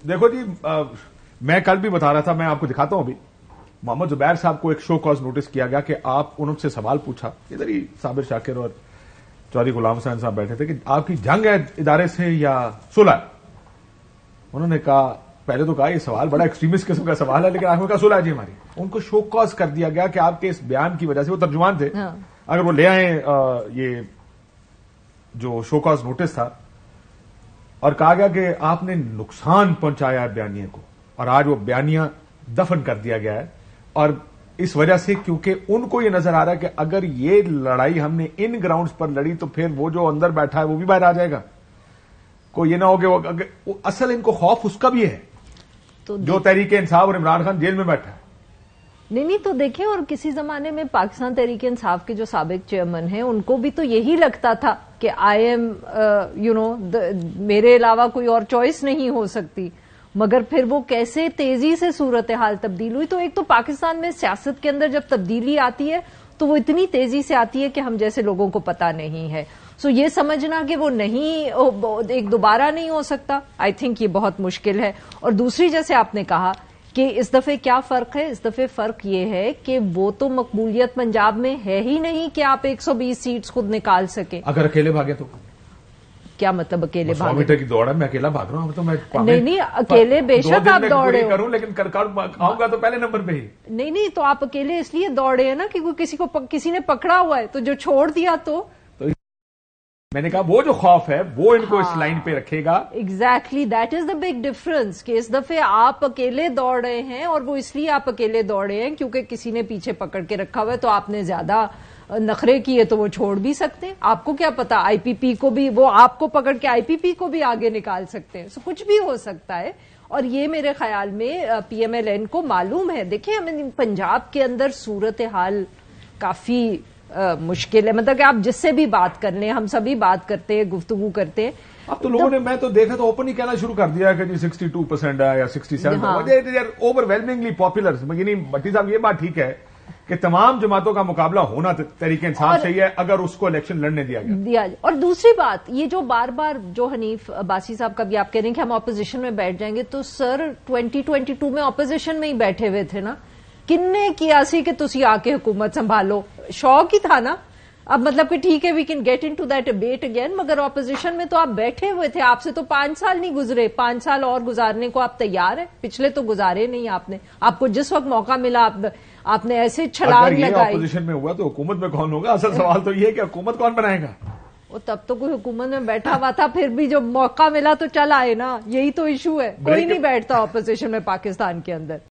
دیکھو جی، میں کل بھی بتا رہا تھا، میں آپ کو دکھاتا ہوں ابھی. محمد زبیر صاحب کو ایک شو کاز نوٹس کیا گیا کہ آپ ان سے سوال پوچھا، ادھر ہی صابر شاکر اور چودھری غلام حسین صاحب بیٹھے تھے کہ آپ کی جنگ ہے ادارے سے یا صلح. انہوں نے کہا، پہلے تو کہا یہ سوال بڑا ایکسٹریمسٹ قسم کا سوال ہے، لیکن آپ نے کہا صلح ہے جی ہماری. ان کو شو کاز کر دیا گیا کہ آپ کے اس بیان کی وجہ سے، وہ ترجمان تھے، اگر وہ لے آئیں یہ جو شو کاز نوٹس تھا، اور کہا گیا کہ آپ نے نقصان پہنچایا ہے بیانیے کو، اور آج وہ بیانیہ دفن کر دیا گیا ہے. اور اس وجہ سے کیونکہ ان کو یہ نظر آ رہا ہے کہ اگر یہ لڑائی ہم نے ان گراؤنڈز پر لڑی تو پھر وہ جو اندر بیٹھا ہے وہ بھی باہر آ جائے گا. کوئی یہ نہ ہو کہ وہ اصل ان کو خوف اس کا بھی ہے جو تحریک انصاف اور عمران خان جیل میں بیٹھا ہے. نہیں تو دیکھیں، اور کسی زمانے میں پاکستان تحریک انصاف کے جو سابق چیئرمین ہیں ان کو بھی تو یہی لگتا تھا کہ آئی ایم میرے علاوہ کوئی اور چوائس نہیں ہو سکتی، مگر پھر وہ کیسے تیزی سے صورتحال تبدیل ہوئی. تو ایک تو پاکستان میں سیاست کے اندر جب تبدیلی آتی ہے تو وہ اتنی تیزی سے آتی ہے کہ ہم جیسے لوگوں کو پتا نہیں ہے. سو یہ سمجھنا کہ وہ نہیں ایک دوبارہ نہیں ہو سکتا، آئی تھنک یہ بہت مشکل ہے. اور دوسری، جیسے آپ نے کہا کہ اس دفعہ کیا فرق ہے، اس دفعہ فرق یہ ہے کہ وہ تو مقبولیت پنجاب میں ہے ہی نہیں کہ آپ 120 سیٹس خود نکال سکیں. اگر اکیلے بھاگے تو کیا مطلب اکیلے 100 میٹر کی دوڑ ہے، میں اکیلا بھاگ رہا ہوں تو میں نہیں اکیلے بے شک آپ دوڑے کروں، لیکن کھاؤں گا تو پہلے نمبر پہ ہی. نہیں تو آپ اکیلے اس لیے دوڑے ہیں نا کہ کسی نے پکڑا ہوا ہے، تو جو چھوڑ دیا تو میں نے کہا وہ جو خوف ہے وہ ان کو اس لائن پہ رکھے گا. Exactly that is the big difference کہ اس دفعہ آپ اکیلے دوڑ رہے ہیں، اور وہ اس لیے آپ اکیلے دوڑے ہیں کیونکہ کسی نے پیچھے پکڑ کے رکھا ہوا ہے. تو آپ نے زیادہ نخرے کیے تو وہ چھوڑ بھی سکتے ہیں. آپ کو کیا پتا، آئی پی پی کو بھی وہ آپ کو پکڑ کے آئی پی پی کو بھی آگے نکال سکتے ہیں. کچھ بھی ہو سکتا ہے. اور یہ میرے خیال میں پی ایم ایل این کو معلوم ہے. دیکھیں، ہمیں پنجاب کے اندر صورتحال کافی مشکل ہے. مطلب کہ آپ جس سے بھی بات کر لیں، ہم سبھی بات کرتے ہیں، گفتگو کرتے ہیں. اب تو لوگوں نے، میں تو دیکھا تو اوپن ہی کہنا شروع کر دیا کہ جی 62% ہے یا 67%. Overwhelmingly popular. یعنی بھٹی صاحب یہ بات ٹھیک ہے کہ تمام جماعتوں کا مقابلہ ہونا تحریک انصاف سے ہی ہے اگر اس کو الیکشن لڑنے دیا گیا. اور دوسری بات یہ جو بار بار جو حنیف باسی صاحب کا بھی آپ کہہ رہے ہیں کہ ہم اپوزیشن میں بیٹھ جائیں گے، تو سر 2022 میں اپوزیشن میں ہی بیٹھے ہوئے تھے نا. کن نے کیا سی کہ تسی آ کے حکومت سنبھالو؟ شوق ہی تھا نا. اب مطلب کہ ٹھیک ہے we can get into that debate again, مگر اپوزیشن میں تو آپ بیٹھے ہوئے تھے. آپ سے تو 5 سال نہیں گزرے، 5 سال اور گزارنے کو آپ تیار ہیں. پچھلے تو گزارے نہیں آپ نے. آپ کو جس وقت موقع ملا آپ نے ایسے چھلانگ لگائی. اپوزیشن میں ہوا تو حکومت میں کون ہوگا؟ اصل سوال تو یہ ہے کہ حکومت کون بنائے گا. وہ تب تو کوئی حکومت میں بیٹھا ہوا تھا، پھر بھی جو موقع ملا تو چل آئے نا. یہی تو ایشو ہے، کوئی نہیں بیٹھتا اپوزیشن میں پاکستان کے اندر.